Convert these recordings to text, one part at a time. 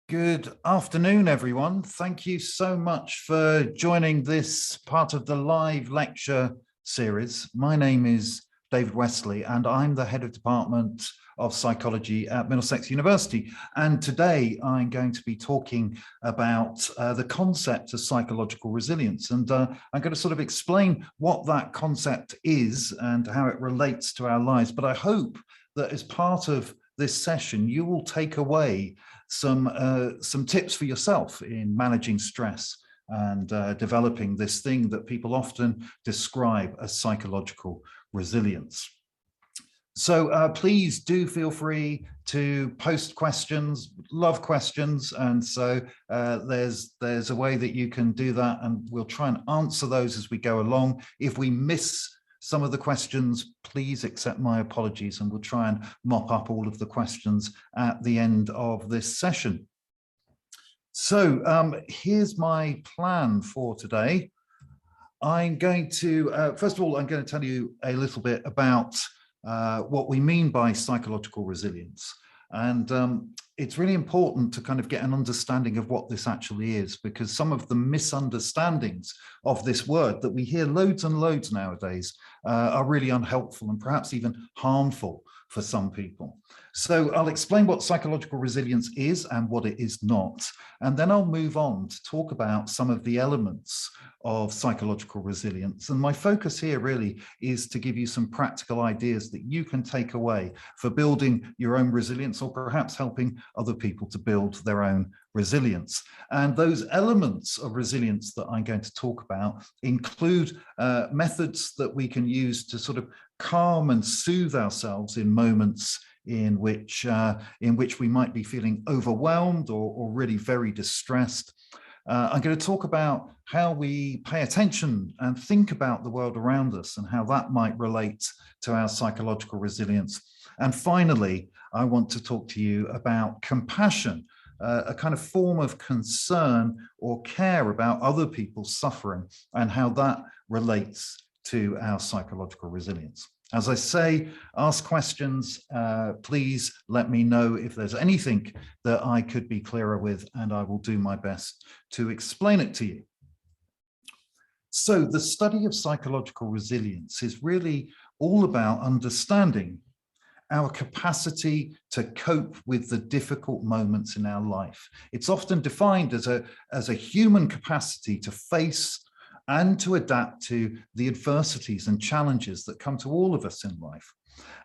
Good afternoon, everyone. Thank you so much for joining this part of the live lecture series. My name is David Wesley, and I'm the Head of Department of Psychology at Middlesex University. And today I'm going to be talking about the concept of psychological resilience. And I'm going to sort of explain what that concept is and how it relates to our lives. But I hope that as part of this session, you will take away some tips for yourself in managing stress and developing this thing that people often describe as psychological resilience. So please do feel free to post questions, love questions. And so there's a way that you can do that, and we'll try and answer those as we go along. If we miss some of the questions, please accept my apologies, and we'll try and mop up all of the questions at the end of this session. So here's my plan for today. I'm going to, first of all, I'm going to tell you a little bit about what we mean by psychological resilience. And it's really important to kind of get an understanding of what this actually is, because some of the misunderstandings of this word that we hear loads and loads nowadays are really unhelpful and perhaps even harmful for some people. So I'll explain what psychological resilience is and what it is not. And then I'll move on to talk about some of the elements of psychological resilience. And my focus here really is to give you some practical ideas that you can take away for building your own resilience, or perhaps helping other people to build their own resilience. And those elements of resilience that I'm going to talk about include methods that we can use to sort of calm and soothe ourselves in moments in which we might be feeling overwhelmed or really very distressed. I'm going to talk about how we pay attention and think about the world around us and how that might relate to our psychological resilience. And finally, I want to talk to you about compassion, a kind of form of concern or care about other people's suffering, and how that relates to our psychological resilience. As I say, ask questions. Please let me know if there's anything that I could be clearer with, and I will do my best to explain it to you. So the study of psychological resilience is really all about understanding our capacity to cope with the difficult moments in our life. It's often defined as a human capacity to face and to adapt to the adversities and challenges that come to all of us in life.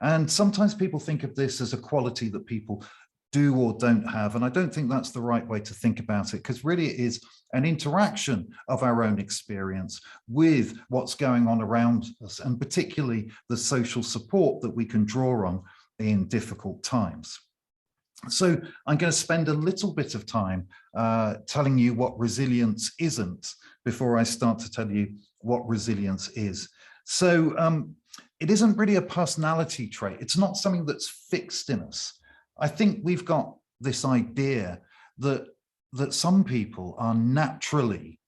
And sometimes people think of this as a quality that people do or don't have. And I don't think that's the right way to think about it, because really it is an interaction of our own experience with what's going on around us, and particularly the social support that we can draw on in difficult times. So I'm going to spend a little bit of time telling you what resilience isn't before I start to tell you what resilience is. So it isn't really a personality trait. It's not something that's fixed in us. I think we've got this idea that some people are naturally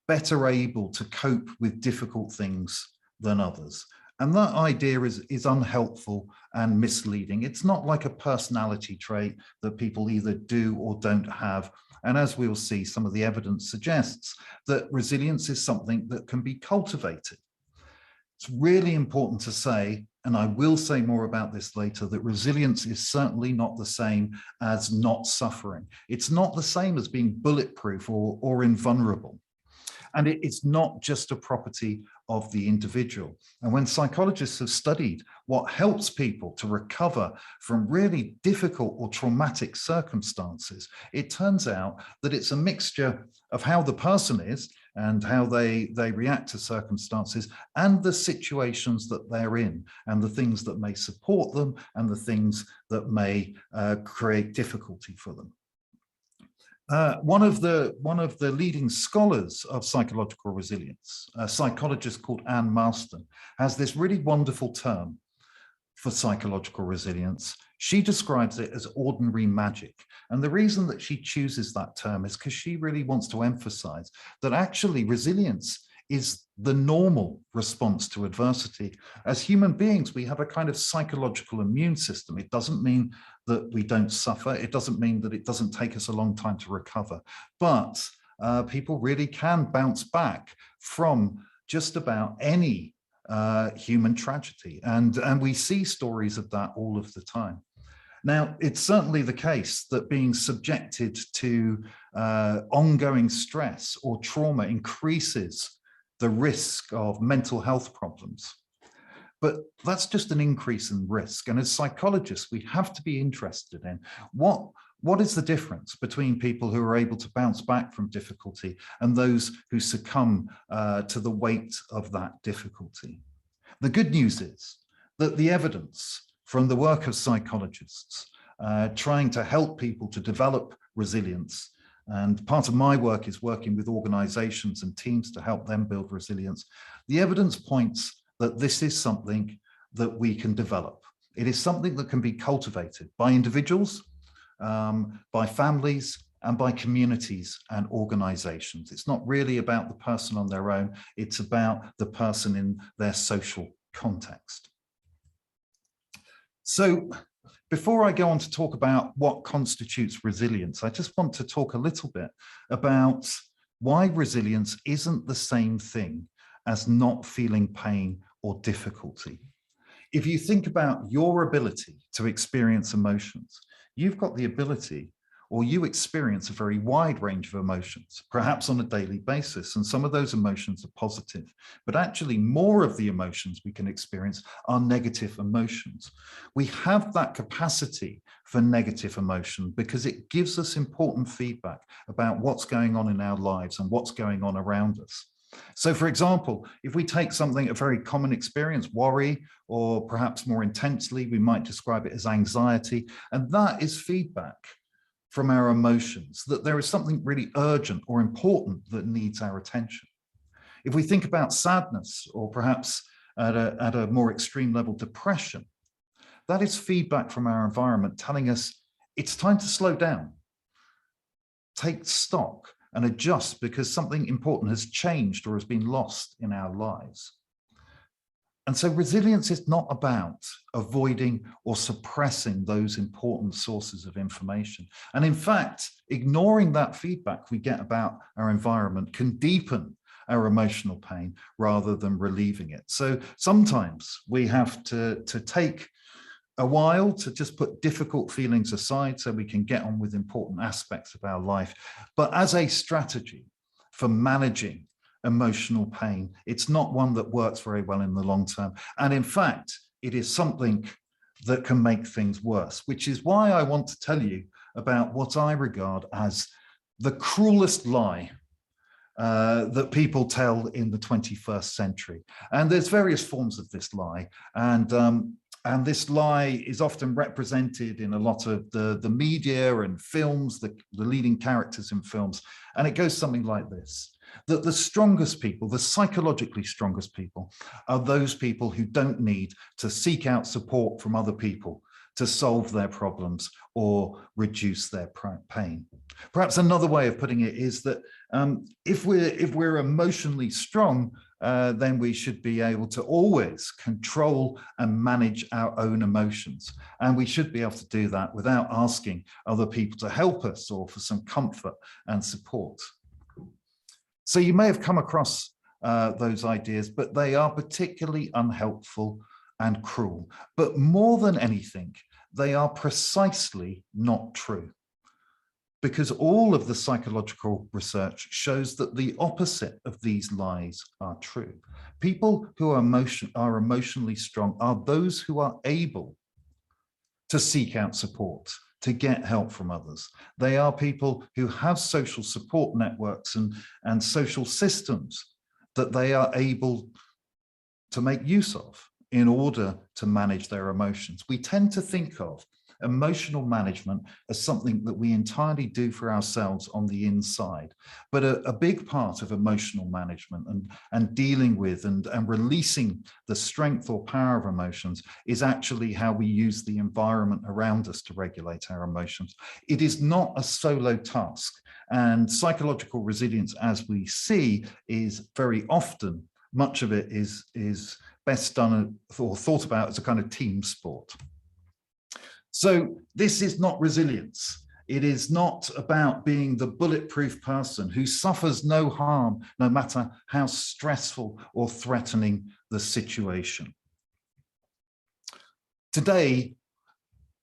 better able to cope with difficult things than others. And that idea is unhelpful and misleading. It's not like a personality trait that people either do or don't have. And as we'll see, some of the evidence suggests that resilience is something that can be cultivated. It's really important to say, and I will say more about this later, that resilience is certainly not the same as not suffering. It's not the same as being bulletproof or invulnerable. And it's not just a property of the individual. And when psychologists have studied what helps people to recover from really difficult or traumatic circumstances, it turns out that it's a mixture of how the person is and how they react to circumstances, and the situations that they're in, and the things that may support them, and the things that may create difficulty for them. One of the leading scholars of psychological resilience, a psychologist called Anne Marston, has this really wonderful term for psychological resilience. She describes it as ordinary magic. And the reason that she chooses that term is because she really wants to emphasize that actually resilience is the normal response to adversity. As human beings, we have a kind of psychological immune system. It doesn't mean that we don't suffer. It doesn't mean that it doesn't take us a long time to recover. But people really can bounce back from just about any human tragedy. And we see stories of that all of the time. Now, it's certainly the case that being subjected to ongoing stress or trauma increases the risk of mental health problems. But that's just an increase in risk. And as psychologists, we have to be interested in what is the difference between people who are able to bounce back from difficulty and those who succumb to the weight of that difficulty. The good news is that the evidence from the work of psychologists trying to help people to develop resilience, and part of my work is working with organizations and teams to help them build resilience. The evidence points that this is something that we can develop. It is something that can be cultivated by individuals, by families, and by communities and organizations. It's not really about the person on their own, it's about the person in their social context. So before I go on to talk about what constitutes resilience, I just want to talk a little bit about why resilience isn't the same thing as not feeling pain or difficulty. If you think about your ability to experience emotions, you've got the ability, or you experience a very wide range of emotions, perhaps on a daily basis, and some of those emotions are positive, but actually more of the emotions we can experience are negative emotions. We have that capacity for negative emotion because it gives us important feedback about what's going on in our lives and what's going on around us. So for example, if we take something, a very common experience, worry, or perhaps more intensely, we might describe it as anxiety, and that is feedback from our emotions, that there is something really urgent or important that needs our attention. If we think about sadness, or perhaps at a more extreme level, depression, that is feedback from our environment telling us it's time to slow down, take stock, and adjust because something important has changed or has been lost in our lives. And so resilience is not about avoiding or suppressing those important sources of information. And in fact, ignoring that feedback we get about our environment can deepen our emotional pain rather than relieving it. So sometimes we have to take a while to just put difficult feelings aside so we can get on with important aspects of our life. But as a strategy for managing emotional pain, it's not one that works very well in the long term. And in fact, it is something that can make things worse, which is why I want to tell you about what I regard as the cruelest lie that people tell in the 21st century. And there's various forms of this lie. And this lie is often represented in a lot of the media and films, the leading characters in films. And it goes something like this, that the strongest people, the psychologically strongest people, are those people who don't need to seek out support from other people to solve their problems or reduce their pain. Perhaps another way of putting it is that if we're emotionally strong, then we should be able to always control and manage our own emotions. And we should be able to do that without asking other people to help us or for some comfort and support. So you may have come across those ideas, but they are particularly unhelpful and cruel. But more than anything, they are precisely not true, because all of the psychological research shows that the opposite of these lies are true. People who are emotionally strong are those who are able to seek out support, to get help from others. They are people who have social support networks and social systems that they are able to make use of in order to manage their emotions. We tend to think of emotional management as something that we entirely do for ourselves on the inside. But a big part of emotional management and dealing with and releasing the strength or power of emotions is actually how we use the environment around us to regulate our emotions. It is not a solo task, and psychological resilience, as we see, is very often, much of it is best done or thought about as a kind of team sport. So this is not resilience. It is not about being the bulletproof person who suffers no harm, no matter how stressful or threatening the situation. Today,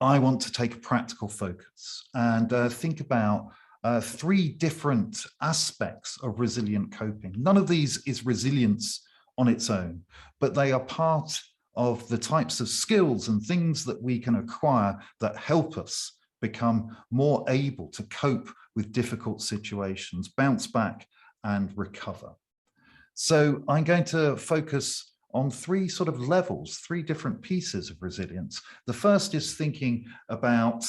I want to take a practical focus and think about three different aspects of resilient coping. None of these is resilience on its own, but they are part of the types of skills and things that we can acquire that help us become more able to cope with difficult situations, bounce back and recover. So I'm going to focus on three sort of levels, three different pieces of resilience. The first is thinking about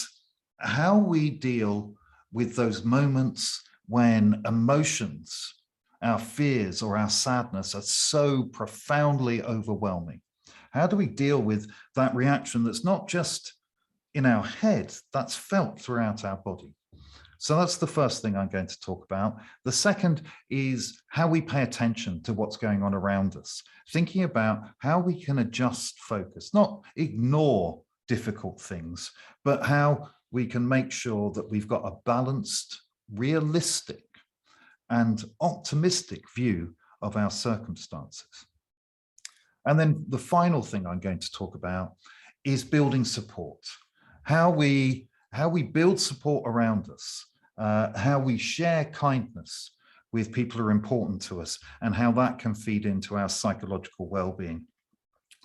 how we deal with those moments when emotions, our fears or our sadness are so profoundly overwhelming. How do we deal with that reaction that's not just in our head, that's felt throughout our body? So that's the first thing I'm going to talk about. The second is how we pay attention to what's going on around us, thinking about how we can adjust focus, not ignore difficult things, but how we can make sure that we've got a balanced, realistic, and optimistic view of our circumstances. And then the final thing I'm going to talk about is building support, how we build support around us, how we share kindness with people who are important to us, and how that can feed into our psychological well-being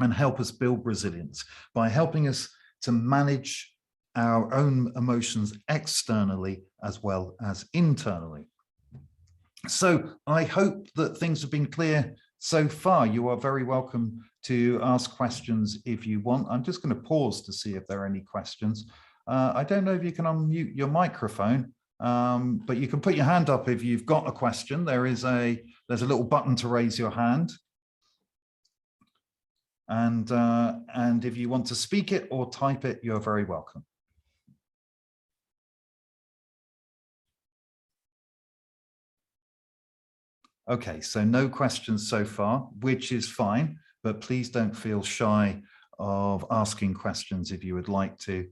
and help us build resilience by helping us to manage our own emotions externally as well as internally. So I hope that things have been clear so far. You are very welcome to ask questions if you want. I'm just going to pause to see if there are any questions. I don't know if you can unmute your microphone, but you can put your hand up if you've got a question. There's a little button to raise your hand. And if you want to speak it or type it, you're very welcome. Okay, so no questions so far, which is fine, but please don't feel shy of asking questions if you would like to.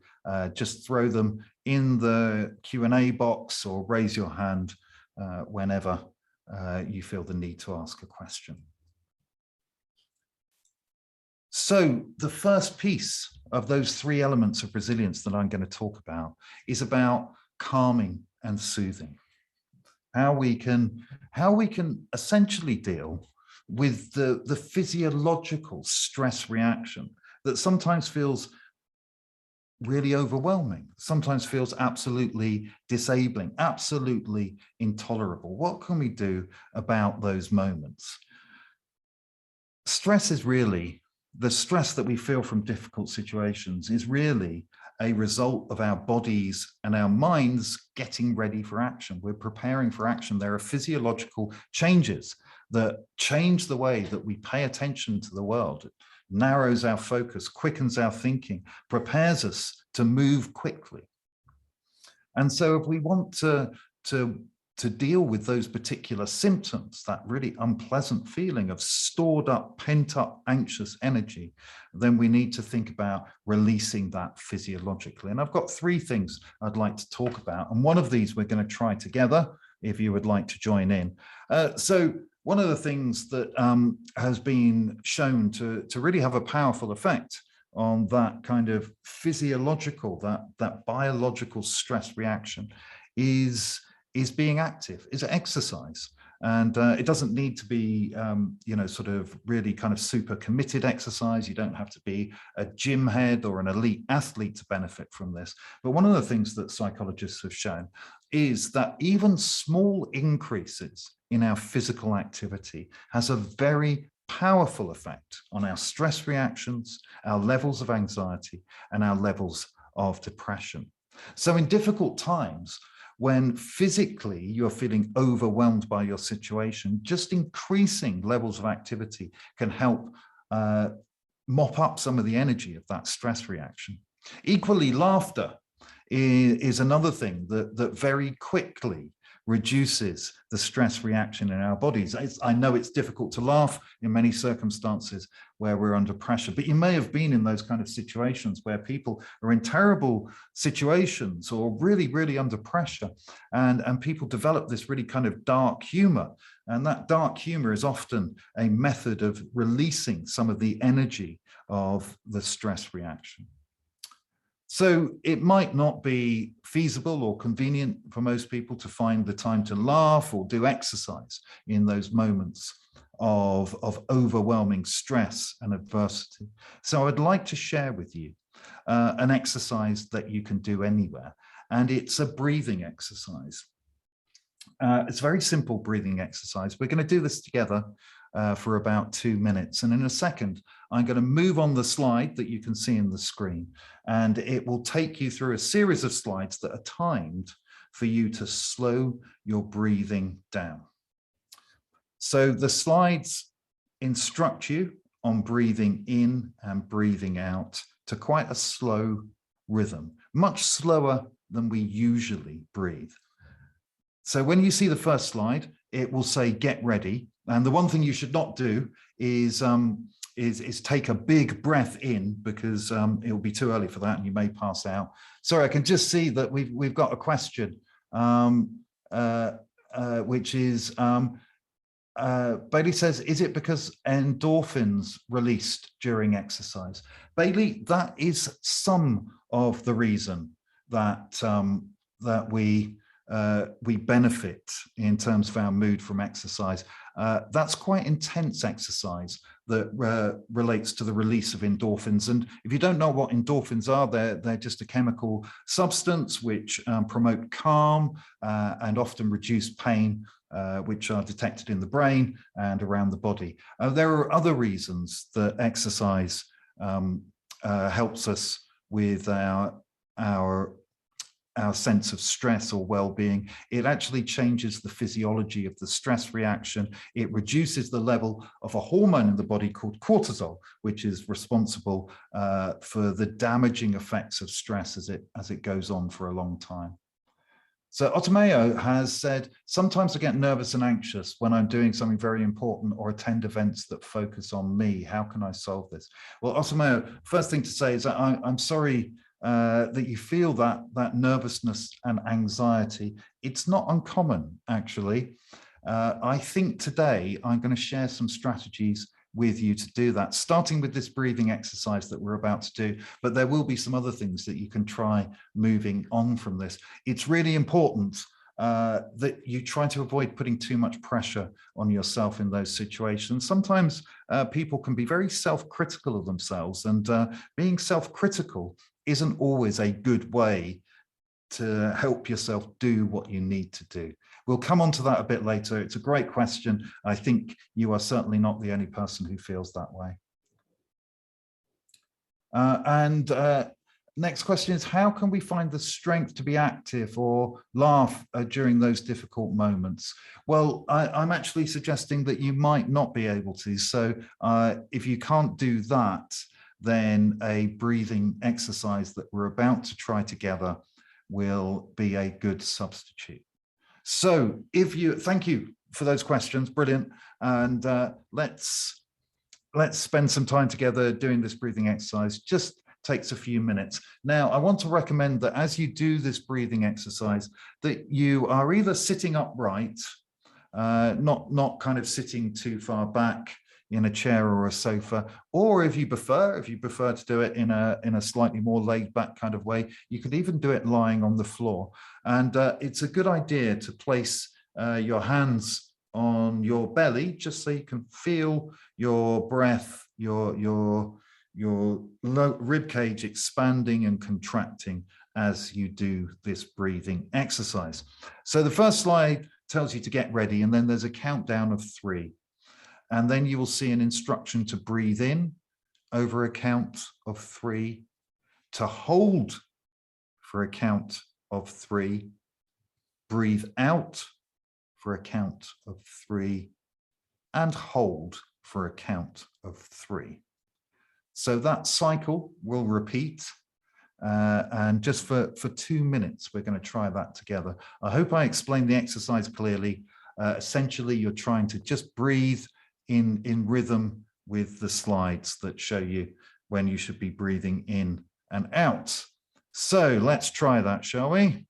Just throw them in the Q&A box or raise your hand whenever you feel the need to ask a question. So the first piece of those three elements of resilience that I'm going to talk about is about calming and soothing. How we can essentially deal with the physiological stress reaction that sometimes feels really overwhelming, sometimes feels absolutely disabling, absolutely intolerable. What can we do about those moments? Stress is really, the stress that we feel from difficult situations is really a result of our bodies and our minds getting ready for action. We're preparing for action. There are physiological changes that change the way that we pay attention to the world. It narrows our focus, quickens our thinking, prepares us to move quickly. And so if we want to deal with those particular symptoms, that really unpleasant feeling of stored up, pent up, anxious energy, then we need to think about releasing that physiologically. And I've got three things I'd like to talk about. And one of these we're going to try together, if you would like to join in. So one of the things that has been shown to really have a powerful effect on that kind of physiological, that biological stress reaction is being active, is exercise. And it doesn't need to be, sort of really kind of super committed exercise. You don't have to be a gym head or an elite athlete to benefit from this. But one of the things that psychologists have shown is that even small increases in our physical activity has a very powerful effect on our stress reactions, our levels of anxiety, and our levels of depression. So in difficult times, when physically you're feeling overwhelmed by your situation, just increasing levels of activity can help mop up some of the energy of that stress reaction. Equally, laughter is another thing that very quickly reduces the stress reaction in our bodies. I know it's difficult to laugh in many circumstances where we're under pressure, but you may have been in those kind of situations where people are in terrible situations or really, really under pressure, and people develop this really kind of dark humor. And that dark humor is often a method of releasing some of the energy of the stress reaction. So it might not be feasible or convenient for most people to find the time to laugh or do exercise in those moments of overwhelming stress and adversity. So I'd like to share with you an exercise that you can do anywhere, and it's a breathing exercise. It's a very simple breathing exercise. We're going to do this together for about 2 minutes. And in a second, I'm going to move on the slide that you can see in the screen, and it will take you through a series of slides that are timed for you to slow your breathing down. So the slides instruct you on breathing in and breathing out to quite a slow rhythm, much slower than we usually breathe. So when you see the first slide, it will say get ready. And the one thing you should not do is take a big breath in, because it will be too early for that and you may pass out. Sorry, I can just see that we've got a question, which is, Bailey says, is it because endorphins released during exercise? Bailey, that is some of the reason that that we benefit in terms of our mood from exercise. That's quite intense exercise that relates to the release of endorphins. And if you don't know what endorphins are, they're just a chemical substance which promote calm and often reduce pain, which are detected in the brain and around the body. There are other reasons that exercise helps us with our sense of stress or well-being. It actually changes the physiology of the stress reaction. It reduces the level of a hormone in the body called cortisol, which is responsible for the damaging effects of stress as it goes on for a long time. So Otomeo has said, sometimes I get nervous and anxious when I'm doing something very important or attend events that focus on me. How can I solve this? Well, Otomeo, first thing to say is that I'm sorry that you feel that nervousness and anxiety. It's not uncommon, actually. I think today I'm going to share some strategies with you to do that, starting with this breathing exercise that we're about to do, but there will be some other things that you can try moving on from this. It's really important that you try to avoid putting too much pressure on yourself in those situations. Sometimes people can be very self-critical of themselves, and being self-critical isn't always a good way to help yourself do what you need to do. We'll come on to that a bit later. It's a great question. I think you are certainly not the only person who feels that way. Next question is, how can we find the strength to be active or laugh during those difficult moments? Well, I'm actually suggesting that you might not be able to. So if you can't do that, then a breathing exercise that we're about to try together will be a good substitute. So thank you for those questions, brilliant. And let's spend some time together doing this breathing exercise. Just takes a few minutes. Now, I want to recommend that as you do this breathing exercise, that you are either sitting upright, not kind of sitting too far back in a chair or a sofa, or if you prefer to do it in a slightly more laid back kind of way, you could even do it lying on the floor. And it's a good idea to place your hands on your belly, just so you can feel your breath, your rib cage expanding and contracting as you do this breathing exercise. So the first slide tells you to get ready, and then there's a countdown of 3. And then you will see an instruction to breathe in over a count of 3, to hold for a count of 3. Breathe out for a count of 3. And hold for a count of 3. So that cycle will repeat. And just for 2 minutes, we're going to try that together. I hope I explained the exercise clearly. Essentially, you're trying to just breathe in rhythm with the slides that show you when you should be breathing in and out. So let's try that, shall we?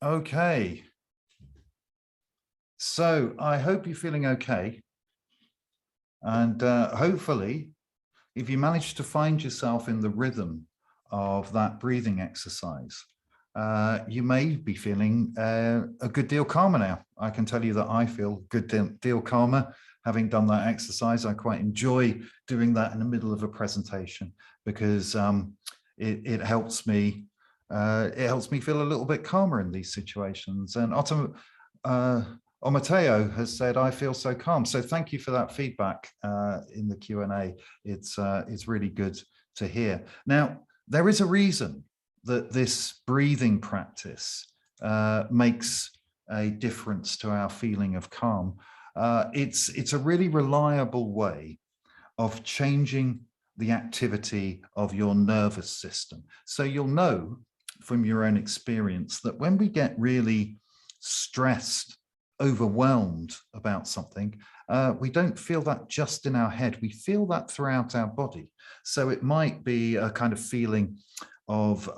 Okay. So I hope you're feeling okay. And hopefully, if you manage to find yourself in the rhythm of that breathing exercise, you may be feeling a good deal calmer now. I can tell you that I feel a good deal calmer having done that exercise. I quite enjoy doing that in the middle of a presentation because it helps me. It helps me feel a little bit calmer in these situations. And Mateo has said, "I feel so calm." So thank you for that feedback in the Q&A. It's really good to hear. Now, there is a reason that this breathing practice makes a difference to our feeling of calm. It's a really reliable way of changing the activity of your nervous system. So you'll know from your own experience that when we get really stressed, overwhelmed about something, we don't feel that just in our head. We feel that throughout our body. So it might be a kind of feeling of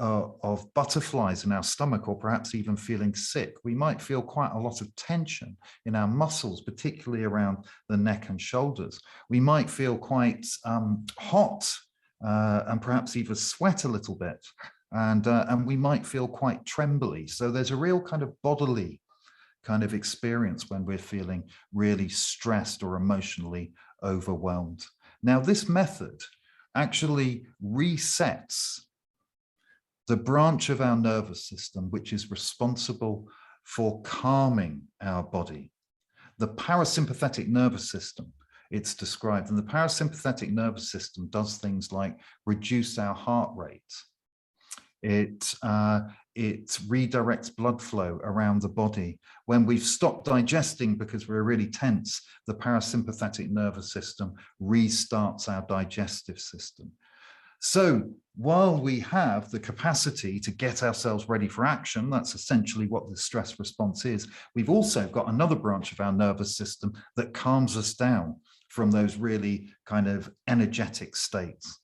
butterflies in our stomach, or perhaps even feeling sick. We might feel quite a lot of tension in our muscles, particularly around the neck and shoulders. We might feel quite hot and perhaps even sweat a little bit. And we might feel quite trembly. So there's a real kind of bodily kind of experience when we're feeling really stressed or emotionally overwhelmed. Now, this method actually resets the branch of our nervous system which is responsible for calming our body. The parasympathetic nervous system, it's described, and the parasympathetic nervous system does things like reduce our heart rate. It redirects blood flow around the body. When we've stopped digesting because we're really tense, the parasympathetic nervous system restarts our digestive system. So while we have the capacity to get ourselves ready for action, that's essentially what the stress response is, we've also got another branch of our nervous system that calms us down from those really kind of energetic states.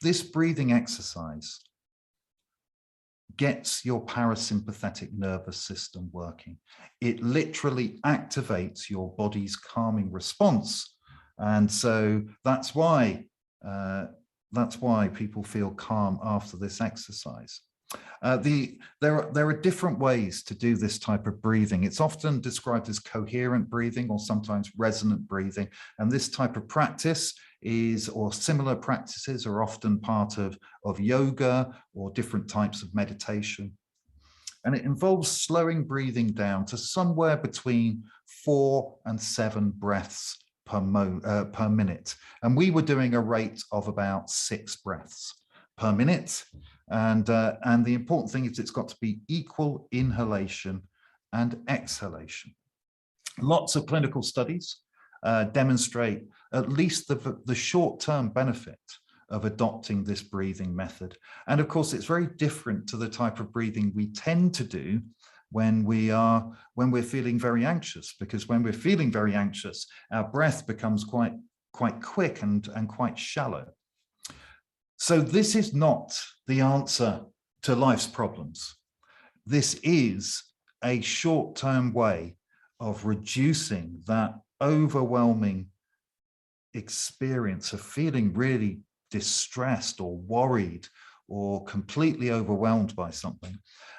This breathing exercise gets your parasympathetic nervous system working. It literally activates your body's calming response. And so that's why people feel calm after this exercise. There are different ways to do this type of breathing. It's often described as coherent breathing or sometimes resonant breathing. And this type of practice or similar practices are often part of yoga or different types of meditation. And it involves slowing breathing down to somewhere between 4 and 7 breaths per minute. And we were doing a rate of about 6 breaths per minute. And the important thing is it's got to be equal inhalation and exhalation. Lots of clinical studies demonstrate at least the short-term benefit of adopting this breathing method. And of course, it's very different to the type of breathing we tend to do when we're feeling very anxious, because when we're feeling very anxious, our breath becomes quite quick and quite shallow. So this is not the answer to life's problems. This is a short-term way of reducing that overwhelming experience of feeling really distressed or worried or completely overwhelmed by something.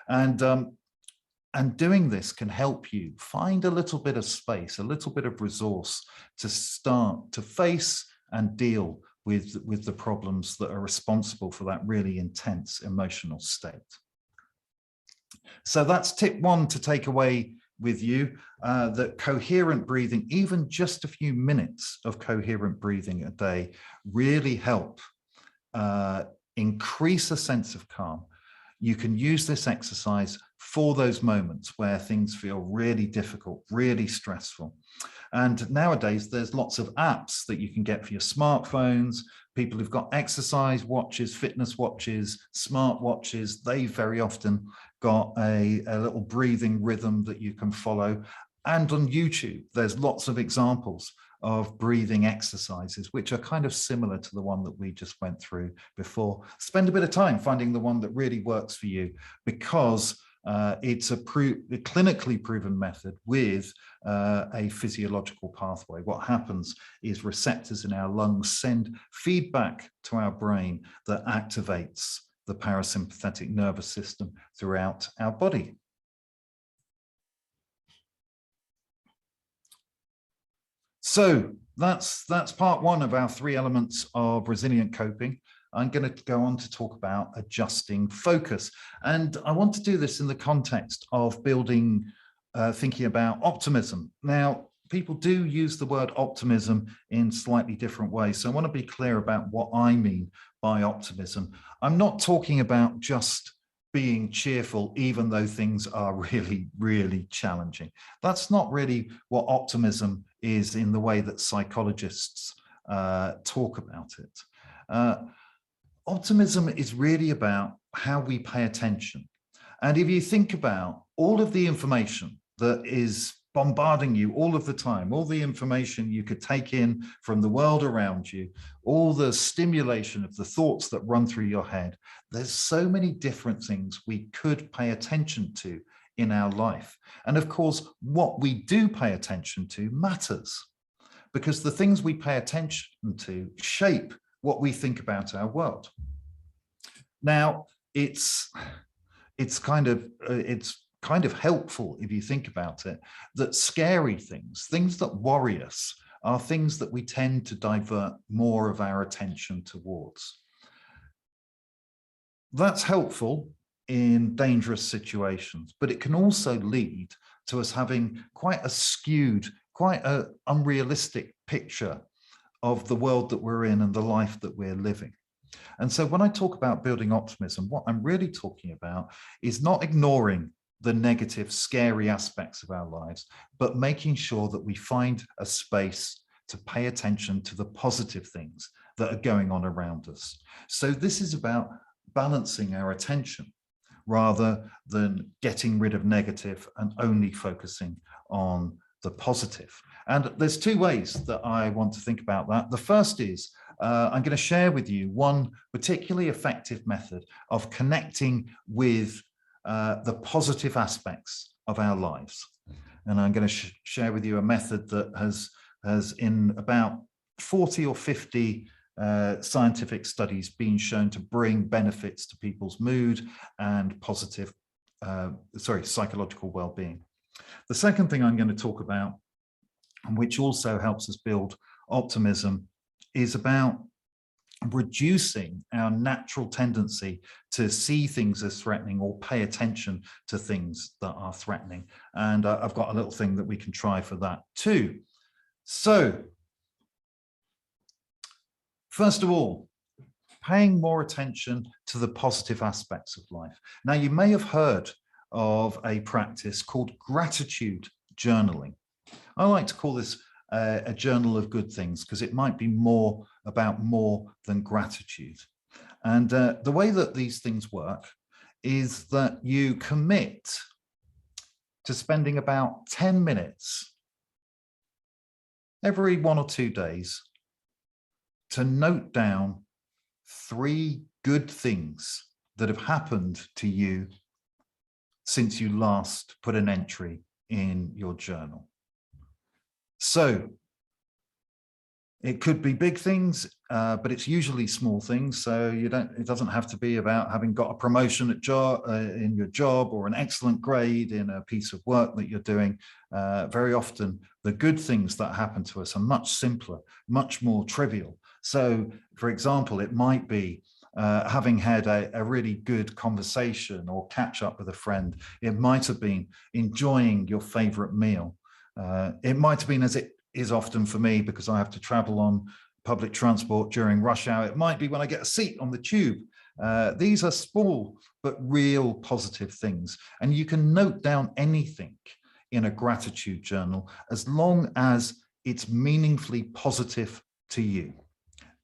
And doing this can help you find a little bit of space, a little bit of resource to start to face and deal with the problems that are responsible for that really intense emotional state. So that's tip 1 to take away with you, that coherent breathing, even just a few minutes of coherent breathing a day, really help increase a sense of calm. You can use this exercise for those moments where things feel really difficult, really stressful. And nowadays, there's lots of apps that you can get for your smartphones. People who've got exercise watches, fitness watches, smart watches, they very often got a little breathing rhythm that you can follow. And on YouTube, there's lots of examples of breathing exercises, which are kind of similar to the one that we just went through before. Spend a bit of time finding the one that really works for you, because it's a clinically proven method with a physiological pathway. What happens is receptors in our lungs send feedback to our brain that activates the parasympathetic nervous system throughout our body. So that's part 1 of our 3 elements of resilient coping. I'm going to go on to talk about adjusting focus. And I want to do this in the context of building, thinking about optimism. Now, people do use the word optimism in slightly different ways. So I want to be clear about what I mean by optimism. I'm not talking about just being cheerful, even though things are really, really challenging. That's not really what optimism is in the way that psychologists talk about it. Optimism is really about how we pay attention. And if you think about all of the information that is bombarding you all of the time, all the information you could take in from the world around you, all the stimulation of the thoughts that run through your head, there's so many different things we could pay attention to in our life. And of course, what we do pay attention to matters, because the things we pay attention to shape what we think about our world. Now, it's kind of helpful, if you think about it, that scary things that worry us, are things that we tend to divert more of our attention towards. That's helpful in dangerous situations, but it can also lead to us having quite a skewed, quite an unrealistic picture of the world that we're in and the life that we're living. And so when I talk about building optimism, what I'm really talking about is not ignoring the negative, scary aspects of our lives, but making sure that we find a space to pay attention to the positive things that are going on around us. So this is about balancing our attention rather than getting rid of negative and only focusing on the positive. And there's two ways that I want to think about that. The first is I'm going to share with you one particularly effective method of connecting with the positive aspects of our lives. And I'm going to share with you a method that has in about 40 or 50 scientific studies been shown to bring benefits to people's mood and psychological well-being. The second thing I'm going to talk about, which also helps us build optimism, is about reducing our natural tendency to see things as threatening or pay attention to things that are threatening. And I've got a little thing that we can try for that too. So, first of all, paying more attention to the positive aspects of life. Now, you may have heard of a practice called gratitude journaling. I like to call this a journal of good things because it might be more about more than gratitude. And the way that these things work is that you commit to spending about 10 minutes every 1 or 2 days to note down 3 good things that have happened to you since you last put an entry in your journal. So it could be big things, but it's usually small things. So it doesn't have to be about having got a promotion at in your job or an excellent grade in a piece of work that you're doing. Very often the good things that happen to us are much simpler, much more trivial. So, for example, it might be having had a really good conversation or catch up with a friend. It might have been enjoying your favorite meal. It might have been, as it is often for me because I have to travel on public transport during rush hour, it might be when I get a seat on the tube. These are small but real positive things. And you can note down anything in a gratitude journal as long as it's meaningfully positive to you.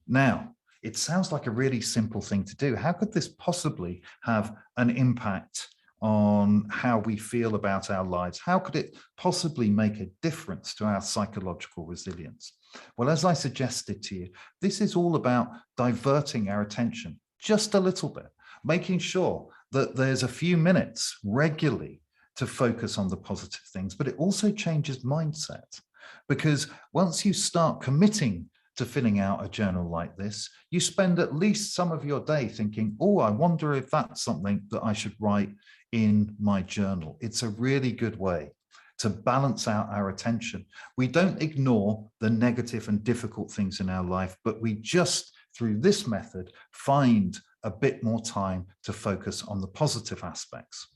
Now, it sounds like a really simple thing to do. How could this possibly have an impact on how we feel about our lives? How could it possibly make a difference to our psychological resilience? Well, as I suggested to you, this is all about diverting our attention just a little bit, making sure that there's a few minutes regularly to focus on the positive things, but it also changes mindset, because once you start committing to filling out a journal like this, you spend at least some of your day thinking, oh, I wonder if that's something that I should write in my journal. It's a really good way to balance out our attention. We don't ignore the negative and difficult things in our life, but we just, through this method, find a bit more time to focus on the positive aspects.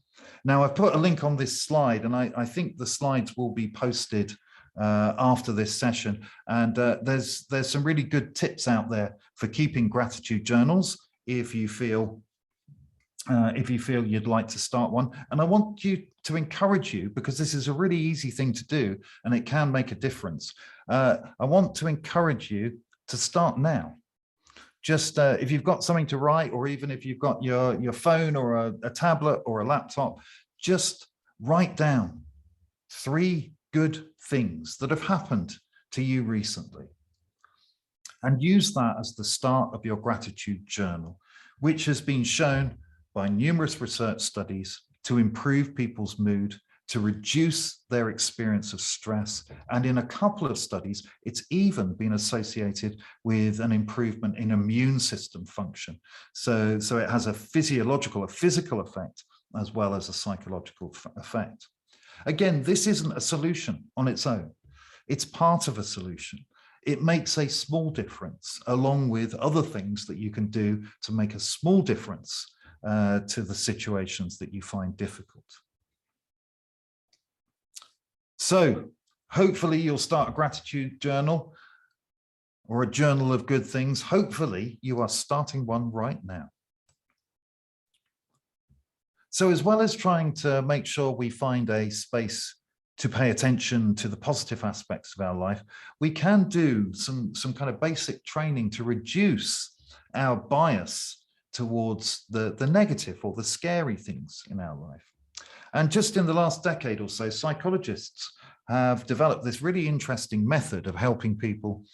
Now, I've put a link on this slide, and I think the slides will be posted after this session. And there's some really good tips out there for keeping gratitude journals if you feel you'd like to start one. And I want to encourage you, because this is a really easy thing to do and it can make a difference. I want to encourage you to start now. Just if you've got something to write, or even if you've got your phone or a tablet or a laptop, just write down 3 good things that have happened to you recently, and use that as the start of your gratitude journal, which has been shown by numerous research studies to improve people's mood, to reduce their experience of stress, and in a couple of studies, it's even been associated with an improvement in immune system function. So it has a physical effect, as well as a psychological effect. Again, this isn't a solution on its own. It's part of a solution. It makes a small difference, along with other things that you can do to make a small difference to the situations that you find difficult. So hopefully you'll start a gratitude journal or a journal of good things. Hopefully you are starting one right now. So as well as trying to make sure we find a space to pay attention to the positive aspects of our life, we can do some kind of basic training to reduce our bias towards the negative or the scary things in our life. And just in the last decade or so, psychologists have developed this really interesting method of helping people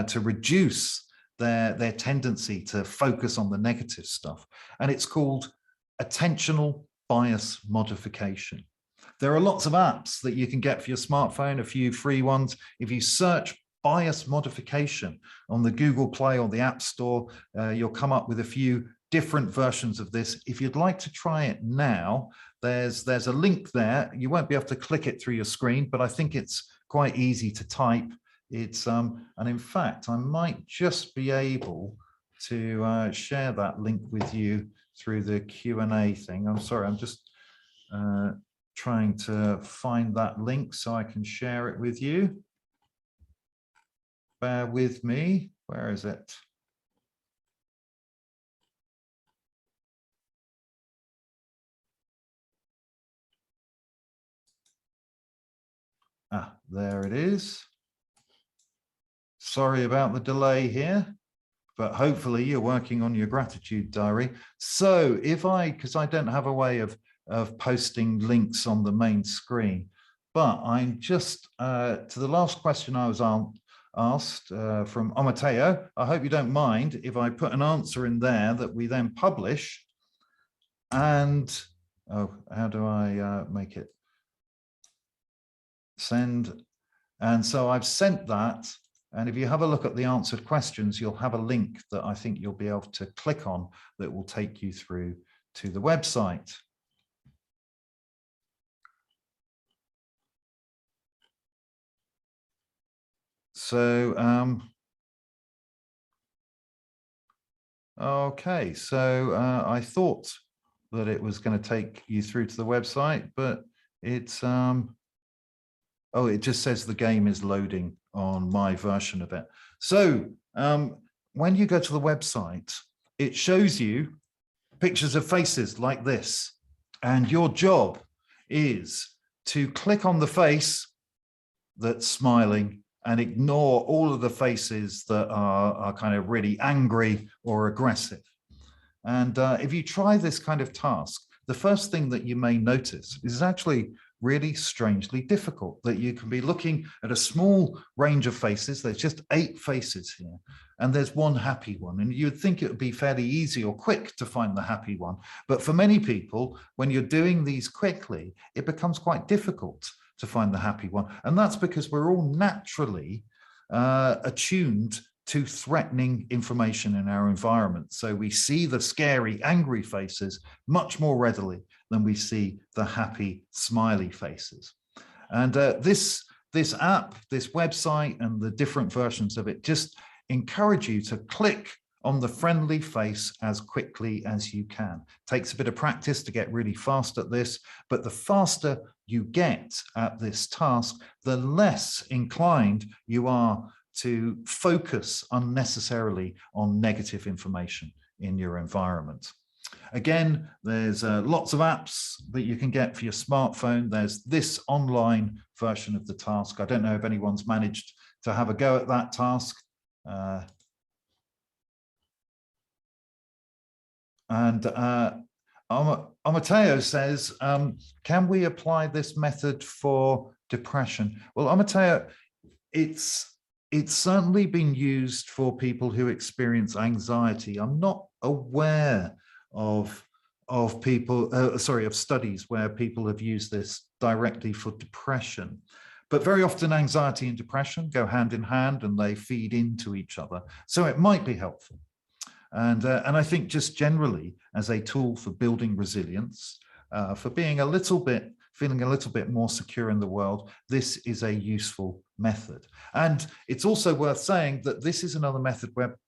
to reduce their tendency to focus on the negative stuff. And it's called attentional bias modification. There are lots of apps that you can get for your smartphone, a few free ones. If you search bias modification on the Google Play or the App Store, you'll come up with a few different versions of this. If you'd like to try it now, there's a link there. You won't be able to click it through your screen, but I think it's quite easy to type. It's and in fact, I might just be able to share that link with you through the Q&A thing. I'm sorry, I'm just trying to find that link so I can share it with you. Bear with me. Where is it? Ah, there it is. Sorry about the delay here, but hopefully you're working on your gratitude diary. So if because I don't have a way of posting links on the main screen, but I'm just to the last question I was asked from Omateo. I hope you don't mind if I put an answer in there that we then publish. And oh, how do I make it? Send. And so I've sent that. And if you have a look at the answered questions, you'll have a link that I think you'll be able to click on that will take you through to the website. So, okay, so I thought that it was going to take you through to the website, but it's, oh, it just says the game is loading on my version of it. So when you go to the website, it shows you pictures of faces like this. And your job is to click on the face that's smiling and ignore all of the faces that are kind of really angry or aggressive. And if you try this kind of task, the first thing that you may notice is actually really strangely difficult, that you can be looking at a small range of faces. There's just 8 faces here, and there's one happy one. And you'd think it would be fairly easy or quick to find the happy one. But for many people, when you're doing these quickly, it becomes quite difficult to find the happy one. And that's because we're all naturally attuned to threatening information in our environment. So we see the scary, angry faces much more readily than we see the happy, smiley faces. And this app, this website, and the different versions of it just encourage you to click on the friendly face as quickly as you can. Takes a bit of practice to get really fast at this, but the faster you get at this task, the less inclined you are to focus unnecessarily on negative information in your environment. Again, there's lots of apps that you can get for your smartphone. There's this online version of the task. I don't know if anyone's managed to have a go at that task. Amateo says, can we apply this method for depression? Well, Amateo, it's certainly been used for people who experience anxiety. I'm not aware of studies where people have used this directly for depression. But very often anxiety and depression go hand in hand and they feed into each other. So it might be helpful. And I think just generally as a tool for building resilience, for being feeling a little bit more secure in the world, this is a useful method. And it's also worth saying that this is another method where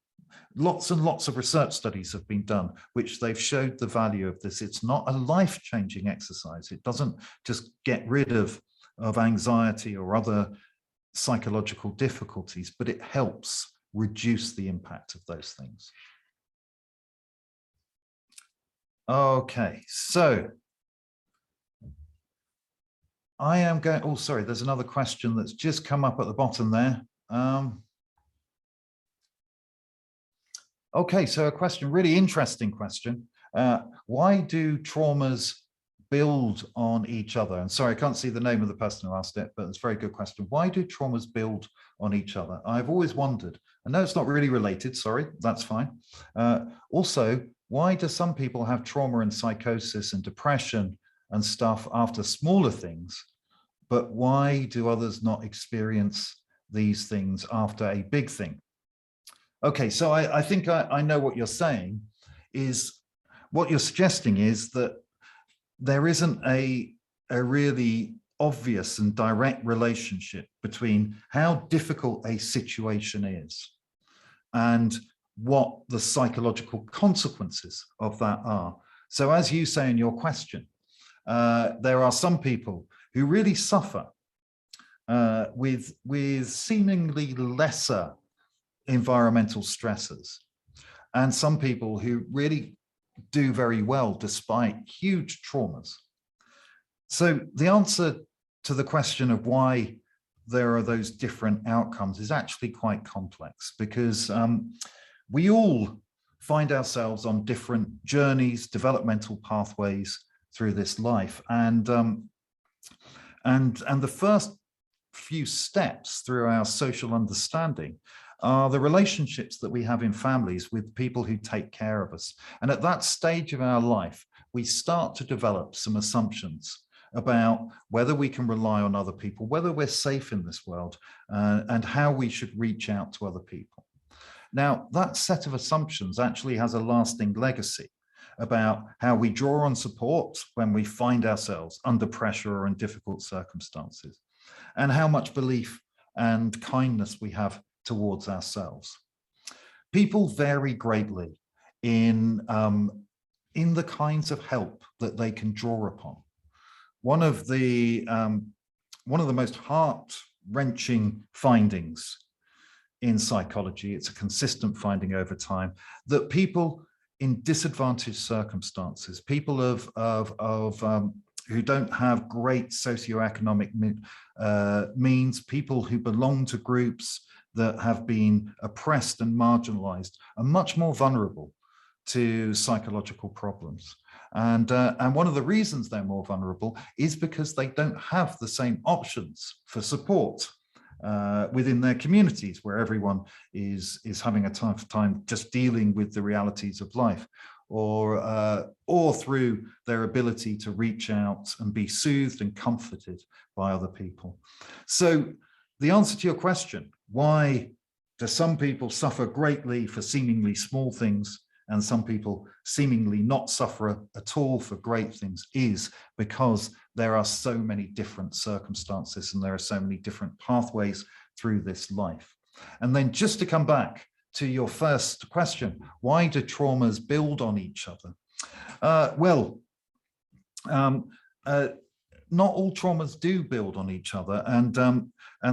lots and lots of research studies have been done, which they've showed the value of this. It's not a life-changing exercise. It doesn't just get rid of anxiety or other psychological difficulties, but it helps reduce the impact of those things. Okay, so I am going, oh, sorry, there's another question that's just come up at the bottom there. Okay, so a question, really interesting question. Why do traumas build on each other? And sorry, I can't see the name of the person who asked it, but it's a very good question. Why do traumas build on each other? I've always wondered. I know it's not really related, sorry, that's fine. Also, why do some people have trauma and psychosis and depression and stuff after smaller things, but why do others not experience these things after a big thing? Okay, so I think I know what you're saying. Is what you're suggesting is that there isn't a really obvious and direct relationship between how difficult a situation is and what the psychological consequences of that are. So as you say in your question, there are some people who really suffer with seemingly lesser environmental stresses, and some people who really do very well despite huge traumas. So the answer to the question of why there are those different outcomes is actually quite complex, because we all find ourselves on different journeys, developmental pathways through this life, and the first few steps through our social understanding are the relationships that we have in families with people who take care of us. And at that stage of our life, we start to develop some assumptions about whether we can rely on other people, whether we're safe in this world, and how we should reach out to other people. Now, that set of assumptions actually has a lasting legacy about how we draw on support when we find ourselves under pressure or in difficult circumstances, and how much belief and kindness we have towards ourselves. People vary greatly in the kinds of help that they can draw upon. One of the most heart-wrenching findings in psychology, it's a consistent finding over time, that people in disadvantaged circumstances, people who don't have great socioeconomic means, people who belong to groups that have been oppressed and marginalized, are much more vulnerable to psychological problems. And one of the reasons they're more vulnerable is because they don't have the same options for support within their communities, where everyone is having a tough time just dealing with the realities of life, or through their ability to reach out and be soothed and comforted by other people. So the answer to your question, why do some people suffer greatly for seemingly small things and some people seemingly not suffer at all for great things, is because there are so many different circumstances and there are so many different pathways through this life. And then just to come back to your first question, why do traumas build on each other? Not all traumas do build on each other, and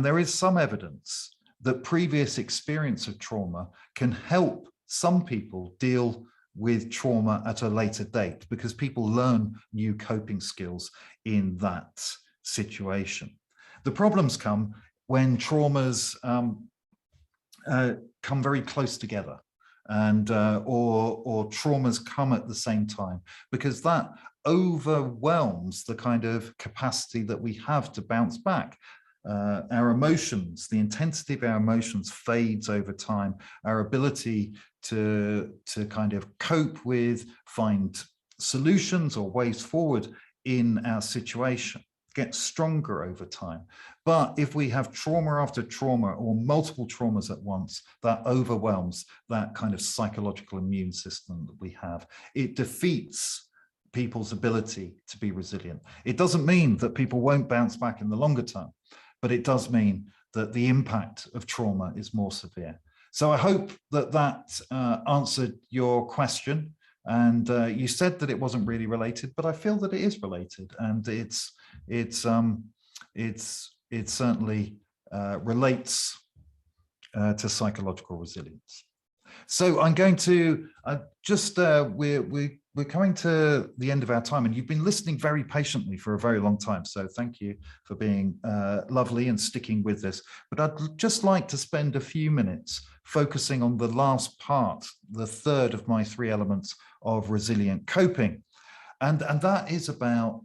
there is some evidence that previous experience of trauma can help some people deal with trauma at a later date, because people learn new coping skills in that situation. The problems come when traumas come very close together, and or traumas come at the same time, because that overwhelms the kind of capacity that we have to bounce back. Our emotions, the intensity of our emotions fades over time. Our ability to kind of cope with, find solutions or ways forward in our situation gets stronger over time. But if we have trauma after trauma or multiple traumas at once, that overwhelms that kind of psychological immune system that we have. It defeats people's ability to be resilient. It doesn't mean that people won't bounce back in the longer term, but it does mean that the impact of trauma is more severe. So I hope that that answered your question. And you said that it wasn't really related, but I feel that it is related, and it certainly relates to psychological resilience. So I'm going to we're we're coming to the end of our time, and you've been listening very patiently for a very long time. So thank you for being lovely and sticking with this. But I'd just like to spend a few minutes focusing on the last part, the third of my 3 elements of resilient coping. And that is about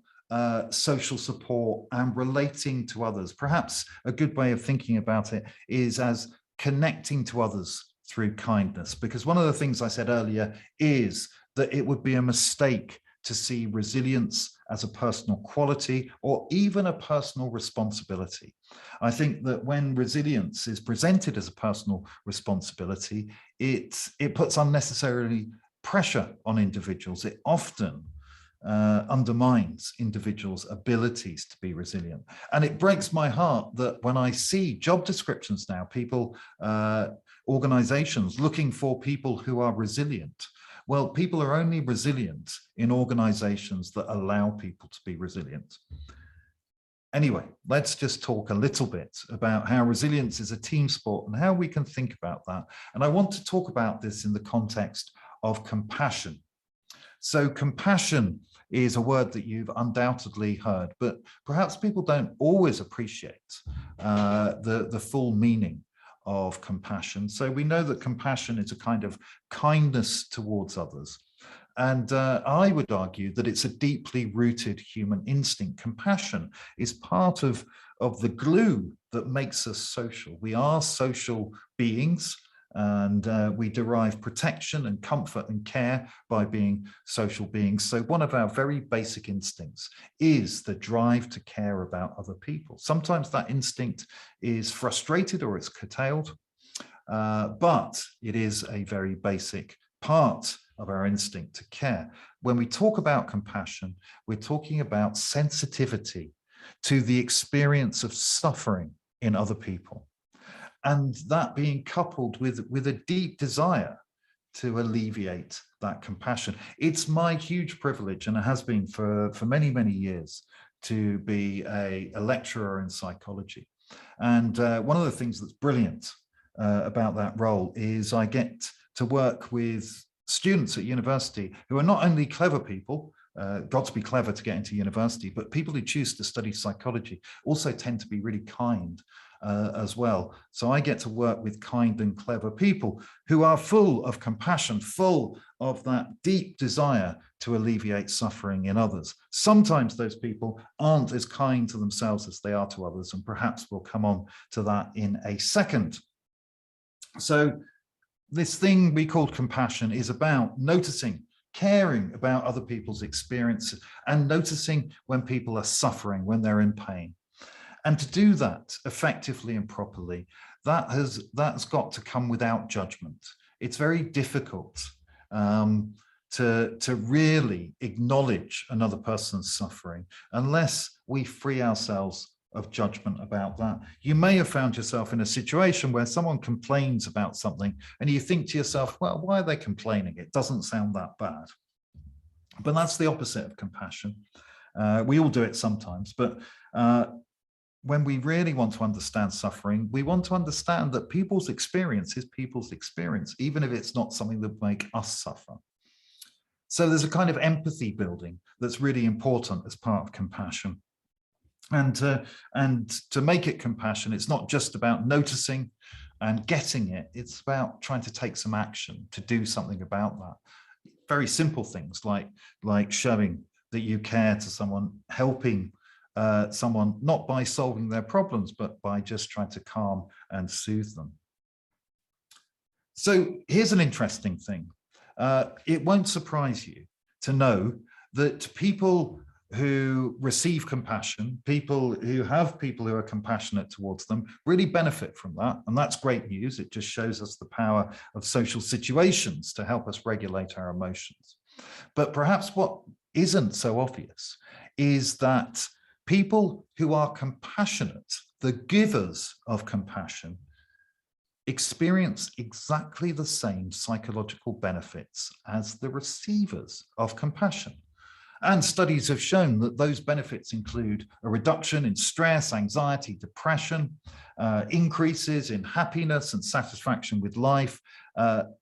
social support and relating to others. Perhaps a good way of thinking about it is as connecting to others through kindness, because one of the things I said earlier is that it would be a mistake to see resilience as a personal quality or even a personal responsibility. I think that when resilience is presented as a personal responsibility, it puts unnecessarily pressure on individuals. It often undermines individuals' abilities to be resilient. And it breaks my heart that when I see job descriptions now, people, organizations looking for people who are resilient. Well, people are only resilient in organizations that allow people to be resilient. Anyway, let's just talk a little bit about how resilience is a team sport and how we can think about that. And I want to talk about this in the context of compassion. So compassion is a word that you've undoubtedly heard, but perhaps people don't always appreciate the full meaning of compassion. So we know that compassion is a kind of kindness towards others. And I would argue that it's a deeply rooted human instinct. Compassion is part of the glue that makes us social. We are social beings, and we derive protection and comfort and care by being social beings. So one of our very basic instincts is the drive to care about other people. Sometimes that instinct is frustrated or it's curtailed, but it is a very basic part of our instinct to care. When we talk about compassion, we're talking about sensitivity to the experience of suffering in other people. And that being coupled with a deep desire to alleviate that compassion. It's my huge privilege, and it has been for many, many years, to be a lecturer in psychology. And one of the things that's brilliant about that role is I get to work with students at university who are not only clever people, got to be clever to get into university, but people who choose to study psychology also tend to be really kind as well. So I get to work with kind and clever people who are full of compassion, full of that deep desire to alleviate suffering in others. Sometimes those people aren't as kind to themselves as they are to others, and perhaps we'll come on to that in a second. So this thing we call compassion is about noticing, caring about other people's experiences, and noticing when people are suffering, when they're in pain. And to do that effectively and properly, that's got to come without judgment. It's very difficult to really acknowledge another person's suffering unless we free ourselves of judgment about that. You may have found yourself in a situation where someone complains about something and you think to yourself, well, why are they complaining? It doesn't sound that bad. But that's the opposite of compassion. We all do it sometimes, but when we really want to understand suffering, we want to understand that people's experience is people's experience, even if it's not something that would make us suffer. So there's a kind of empathy building that's really important as part of compassion. And to make it compassion, it's not just about noticing and getting it. It's about trying to take some action to do something about that. Very simple things like showing that you care to someone, helping someone, not by solving their problems, but by just trying to calm and soothe them. So here's an interesting thing. It won't surprise you to know that people who receive compassion, people who are compassionate towards them, really benefit from that. And that's great news. It just shows us the power of social situations to help us regulate our emotions. But perhaps what isn't so obvious is that people who are compassionate, the givers of compassion, experience exactly the same psychological benefits as the receivers of compassion. And studies have shown that those benefits include a reduction in stress, anxiety, depression, increases in happiness and satisfaction with life,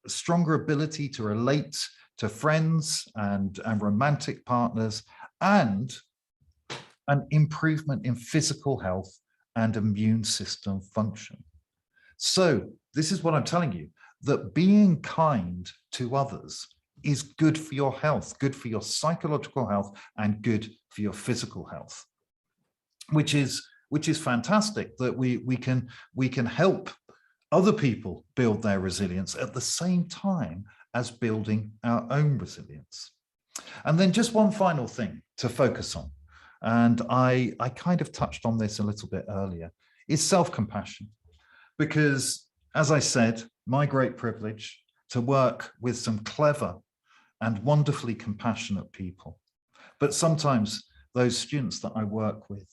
stronger ability to relate to friends and romantic partners, and an improvement in physical health and immune system function. So this is what I'm telling you, that being kind to others is good for your health, good for your psychological health, and good for your physical health, which is fantastic, that we can help other people build their resilience at the same time as building our own resilience. And then just one final thing to focus on, and I kind of touched on this a little bit earlier, is self-compassion. Because, as I said, my great privilege to work with some clever and wonderfully compassionate people. But sometimes those students that I work with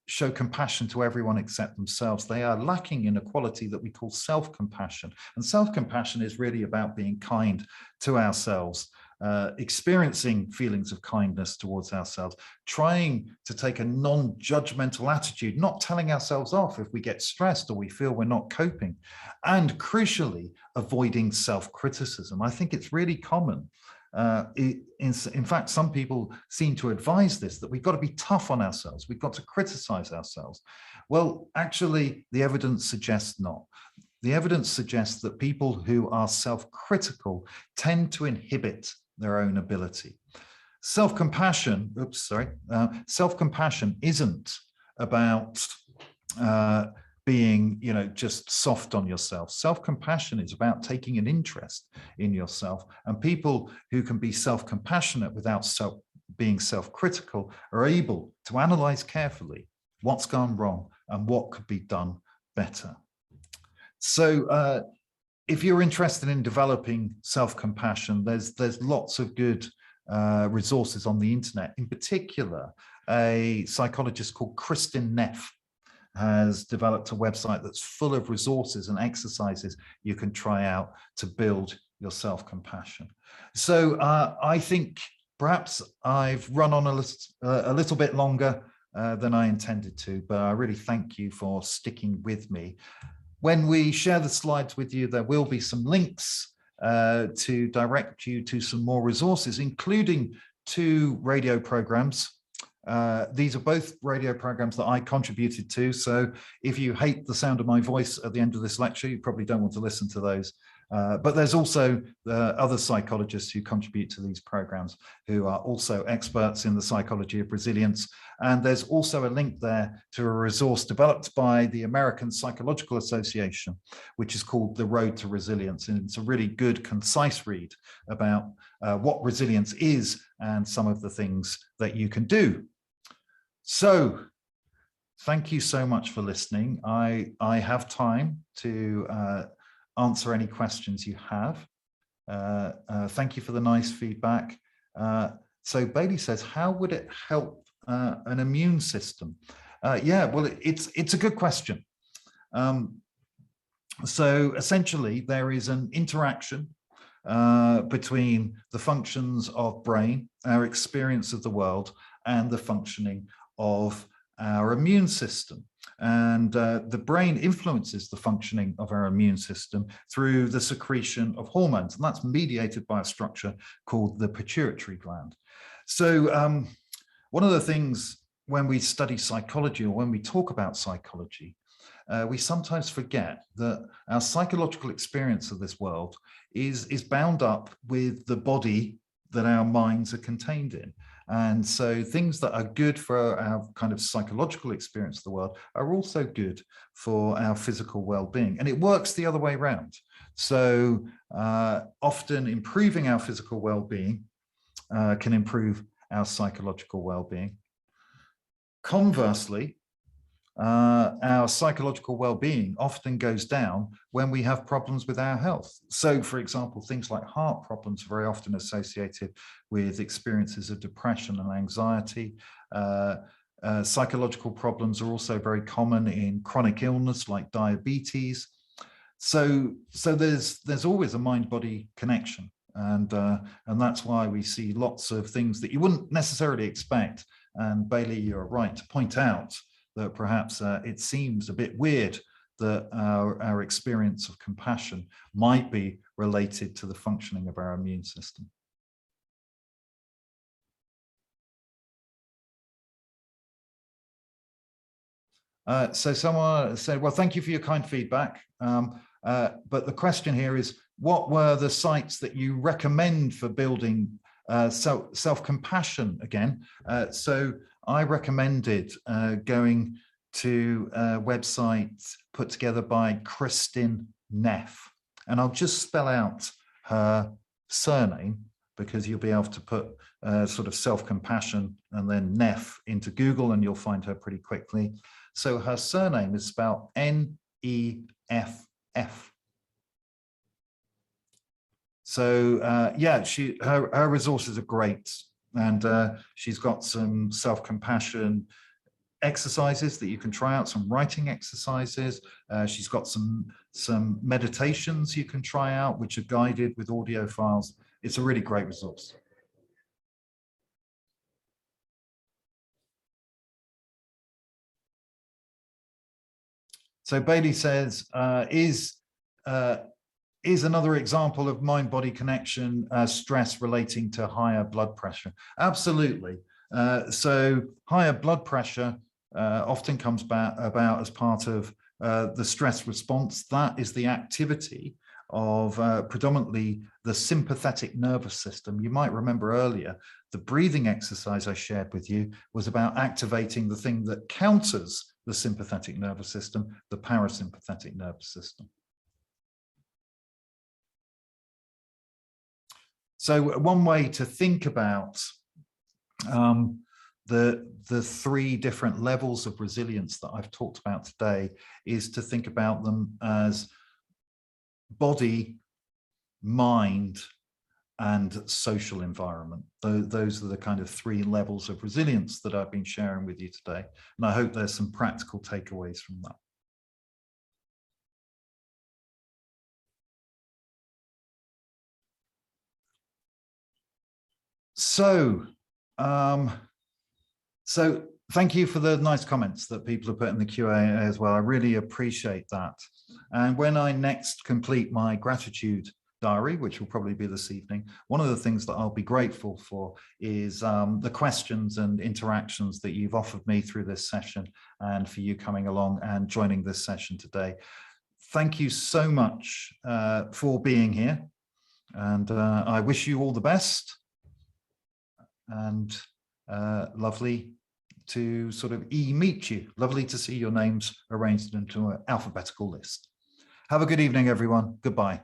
show compassion to everyone except themselves. They are lacking in a quality that we call self-compassion. And self-compassion is really about being kind to ourselves, experiencing feelings of kindness towards ourselves, trying to take a non-judgmental attitude, not telling ourselves off if we get stressed or we feel we're not coping, and crucially, avoiding self-criticism. I think it's really common. In fact, some people seem to advise this, that we've got to be tough on ourselves, we've got to criticize ourselves. Well, actually, the evidence suggests not. The evidence suggests that people who are self-critical tend to inhibit their own ability. Self-compassion, self-compassion isn't about being, just soft on yourself. Self-compassion is about taking an interest in yourself. And people who can be self-compassionate without being self-critical are able to analyze carefully what's gone wrong and what could be done better. So if you're interested in developing self-compassion, there's lots of good resources on the internet. In particular, a psychologist called Kristin Neff has developed a website that's full of resources and exercises you can try out to build your self-compassion. So I think perhaps I've run on a little bit longer than I intended to, but I really thank you for sticking with me. When we share the slides with you, there will be some links to direct you to some more resources, including 2 radio programs. These are both radio programs that I contributed to. So if you hate the sound of my voice at the end of this lecture, you probably don't want to listen to those. But there's also other psychologists who contribute to these programs who are also experts in the psychology of resilience. And there's also a link there to a resource developed by the American Psychological Association, which is called The Road to Resilience. And it's a really good, concise read about what resilience is and some of the things that you can do. So thank you so much for listening. I have time to answer any questions you have. Thank you for the nice feedback. So Bailey says, how would it help an immune system? Yeah, well, it's a good question. So essentially, there is an interaction between the functions of brain, our experience of the world, and the functioning of our immune system. And the brain influences the functioning of our immune system through the secretion of hormones, and that's mediated by a structure called the pituitary gland. So one of the things when we study psychology, or when we talk about psychology, we sometimes forget that our psychological experience of this world is bound up with the body that our minds are contained in. And so things that are good for our kind of psychological experience of the world are also good for our physical well-being. And it works the other way around. So often improving our physical well-being can improve our psychological well-being. Conversely, our psychological well-being often goes down when we have problems with our health. So, for example, things like heart problems are very often associated with experiences of depression and anxiety. Psychological problems are also very common in chronic illness like diabetes. So there's always a mind-body connection, and that's why we see lots of things that you wouldn't necessarily expect. And Bailey, you're right to point out that perhaps it seems a bit weird that our experience of compassion might be related to the functioning of our immune system. So someone said, well, thank you for your kind feedback. But the question here is, what were the sites that you recommend for building self-compassion again? So I recommended going to a website put together by Kristin Neff. And I'll just spell out her surname, because you'll be able to put sort of self-compassion and then Neff into Google, and you'll find her pretty quickly. So her surname is spelled N-E-F-F. So yeah, her resources are great, and she's got some self-compassion exercises that you can try out, some writing exercises. She's got some meditations you can try out, which are guided with audio files. It's a really great resource. So Bailey says, is another example of mind-body connection stress relating to higher blood pressure? Absolutely. So higher blood pressure often comes about as part of the stress response. That is the activity of predominantly the sympathetic nervous system. You might remember earlier, the breathing exercise I shared with you was about activating the thing that counters the sympathetic nervous system, the parasympathetic nervous system. So one way to think about the three different levels of resilience that I've talked about today is to think about them as body, mind, and social environment. Those are the kind of three levels of resilience that I've been sharing with you today. And I hope there's some practical takeaways from that. So, so thank you for the nice comments that people have put in the Q&A as well. I really appreciate that. And when I next complete my gratitude diary, which will probably be this evening, one of the things that I'll be grateful for is the questions and interactions that you've offered me through this session, and for you coming along and joining this session today. Thank you so much for being here, and I wish you all the best, and lovely to sort of meet you. Lovely to see your names arranged into an alphabetical list. Have a good evening, everyone. Goodbye.